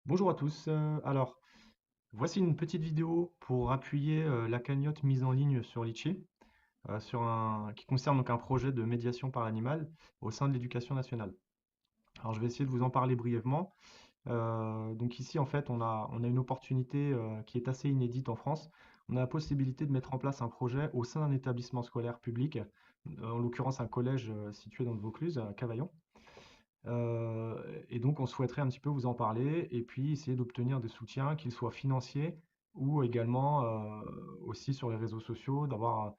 Bonjour à tous. Alors, voici une petite vidéo pour appuyer la cagnotte mise en ligne sur Litchi, qui concerne donc un projet de médiation par l'animal au sein de l'éducation nationale. Alors, je vais essayer de vous en parler brièvement. Donc ici, en fait, on a une opportunité qui est assez inédite en France. On a la possibilité de mettre en place un projet au sein d'un établissement scolaire public, en l'occurrence un collège situé dans le Vaucluse, à Cavaillon. Et donc, on souhaiterait un petit peu vous en parler et puis essayer d'obtenir des soutiens, qu'ils soient financiers ou également aussi sur les réseaux sociaux, d'avoir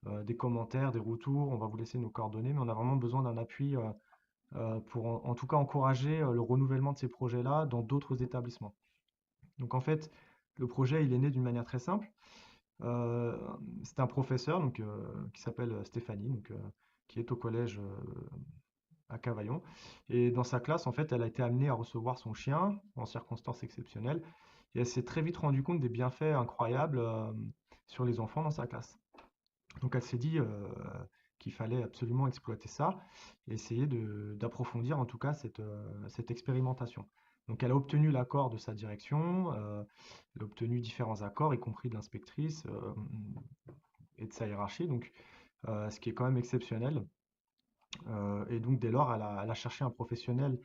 des commentaires, des retours. On va vous laisser nos coordonnées, mais on a vraiment besoin d'un appui pour en tout cas encourager le renouvellement de ces projets-là dans d'autres établissements. Donc, en fait, le projet, il est né d'une manière très simple. Euh, c'est un professeur qui s'appelle Stéphanie, qui est au collège à Cavaillon. Et dans sa classe, en fait, elle a été amenée à recevoir son chien en circonstances exceptionnelles. Et elle s'est très vite rendue compte des bienfaits incroyables sur les enfants dans sa classe. Donc elle s'est dit qu'il fallait absolument exploiter ça et essayer d'approfondir en tout cas cette expérimentation. Donc elle a obtenu l'accord de sa direction, elle a obtenu différents accords, y compris de l'inspectrice et de sa hiérarchie, donc ce qui est quand même exceptionnel. Et donc dès lors, elle a cherché un professionnel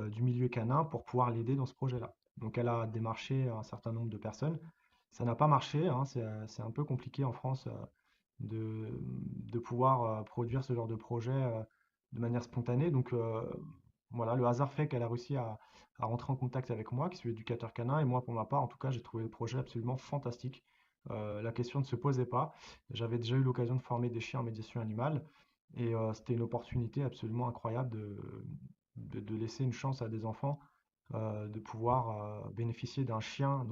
du milieu canin pour pouvoir l'aider dans ce projet-là. Donc elle a démarché un certain nombre de personnes. Ça n'a pas marché, hein, c'est un peu compliqué en France de, de pouvoir produire ce genre de projet de manière spontanée. Donc voilà, le hasard fait qu'elle a réussi à rentrer en contact avec moi, qui suis éducateur canin, et moi pour ma part, en tout cas, j'ai trouvé le projet absolument fantastique. La question ne se posait pas. J'avais déjà eu l'occasion de former des chiens en médiation animale, et c'était une opportunité absolument incroyable de laisser une chance à des enfants de pouvoir bénéficier d'un chien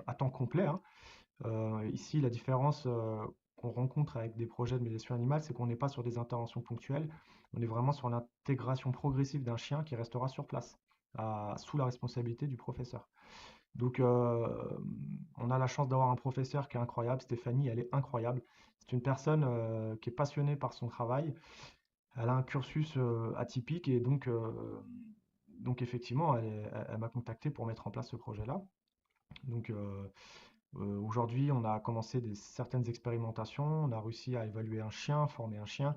à temps complet, hein. Ici, la différence qu'on rencontre avec des projets de médiation animale, c'est qu'on n'est pas sur des interventions ponctuelles, on est vraiment sur l'intégration progressive d'un chien qui restera sur place, sous la responsabilité du professeur. Donc, on a la chance d'avoir un professeur qui est incroyable. Stéphanie, elle est incroyable. C'est une personne qui est passionnée par son travail. Elle a un cursus atypique et donc effectivement, elle m'a contacté pour mettre en place ce projet-là. Donc aujourd'hui, on a commencé certaines expérimentations. On a réussi à évaluer un chien, former un chien.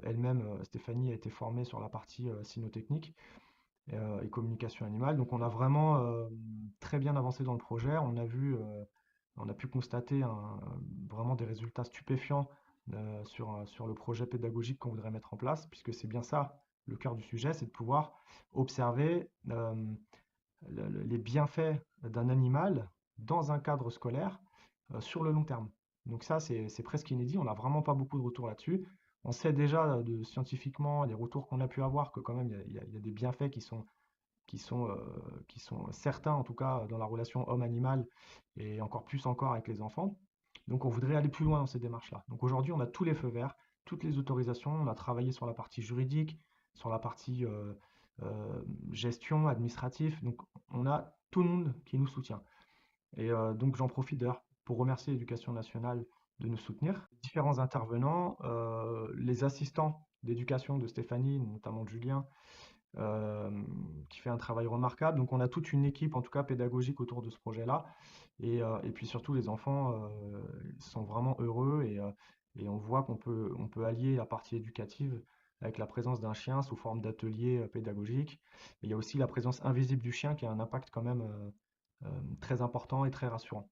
Elle-même, Stéphanie, a été formée sur la partie cynotechnique et communication animale. Donc on a vraiment très bien avancé dans le projet. On a pu constater vraiment des résultats stupéfiants sur le projet pédagogique qu'on voudrait mettre en place, puisque c'est bien ça le cœur du sujet, c'est de pouvoir observer les bienfaits d'un animal dans un cadre scolaire sur le long terme. Donc ça, c'est presque inédit, on n'a vraiment pas beaucoup de retours là-dessus. On sait déjà scientifiquement, les retours qu'on a pu avoir, que quand même, il y a des bienfaits qui sont, euh, qui sont certains, en tout cas, dans la relation homme-animal, et encore plus encore avec les enfants. Donc on voudrait aller plus loin dans ces démarches-là. Donc aujourd'hui, on a tous les feux verts, toutes les autorisations, on a travaillé sur la partie juridique, sur la partie euh, gestion, administratif. Donc on a tout le monde qui nous soutient. Et donc j'en profite d'ailleurs pour remercier l'Éducation nationale de nous soutenir. Différents intervenants, les assistants d'éducation de Stéphanie, notamment de Julien, euh, qui fait un travail remarquable. Donc on a toute une équipe, en tout cas pédagogique, autour de ce projet-là. Et puis surtout, les enfants sont vraiment heureux et on voit on peut allier la partie éducative avec la présence d'un chien sous forme d'atelier pédagogique. Mais il y a aussi la présence invisible du chien qui a un impact quand même très important et très rassurant.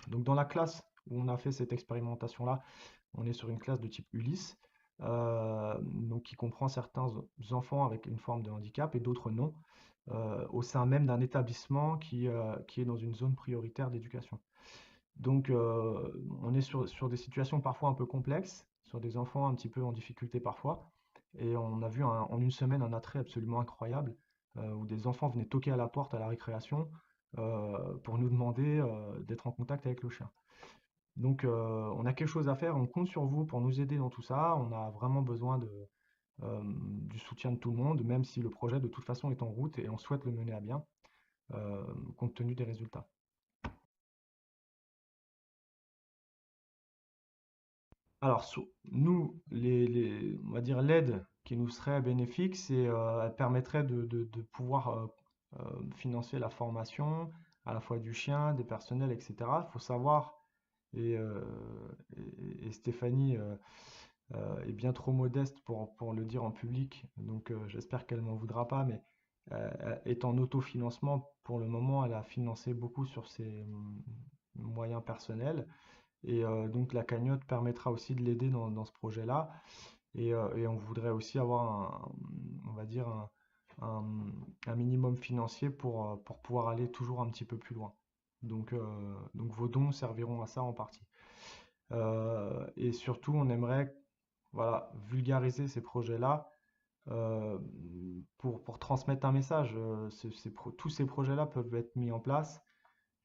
Donc dans la classe où on a fait cette expérimentation-là, on est sur une classe de type Ulysse, donc qui comprend certains enfants avec une forme de handicap et d'autres non, au sein même d'un établissement qui est dans une zone prioritaire d'éducation. Donc on est sur des situations parfois un peu complexes, sur des enfants un petit peu en difficulté parfois, et on a vu en une semaine un attrait absolument incroyable, où des enfants venaient toquer à la porte à la récréation pour nous demander d'être en contact avec le chien. Donc, on a quelque chose à faire, on compte sur vous pour nous aider dans tout ça. On a vraiment besoin du soutien de tout le monde, même si le projet de toute façon est en route et on souhaite le mener à bien, euh, compte tenu des résultats. Alors, nous, on va dire l'aide qui nous serait bénéfique, elle permettrait de pouvoir financer la formation à la fois du chien, des personnels, etc. Il faut savoir, et, euh, et Stéphanie est bien trop modeste pour le dire en public, donc j'espère qu'elle m'en voudra pas, mais elle est en autofinancement pour le moment, elle a financé beaucoup sur ses moyens personnels, et donc la cagnotte permettra aussi de l'aider dans ce projet-là. Et on voudrait aussi avoir on va dire un- un minimum financier pour pouvoir aller toujours un petit peu plus loin. Donc vos dons serviront à ça en partie. Et surtout, on aimerait, voilà, vulgariser ces projets-là euh, pour transmettre un message. Tous ces projets-là peuvent être mis en place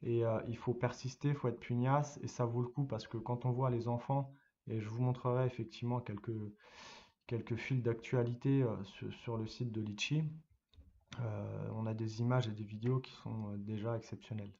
et il faut persister, il faut être pugnace et ça vaut le coup parce que quand on voit les enfants, et je vous montrerai effectivement quelques fils d'actualité sur le site de Litchi, on a des images et des vidéos qui sont déjà exceptionnelles.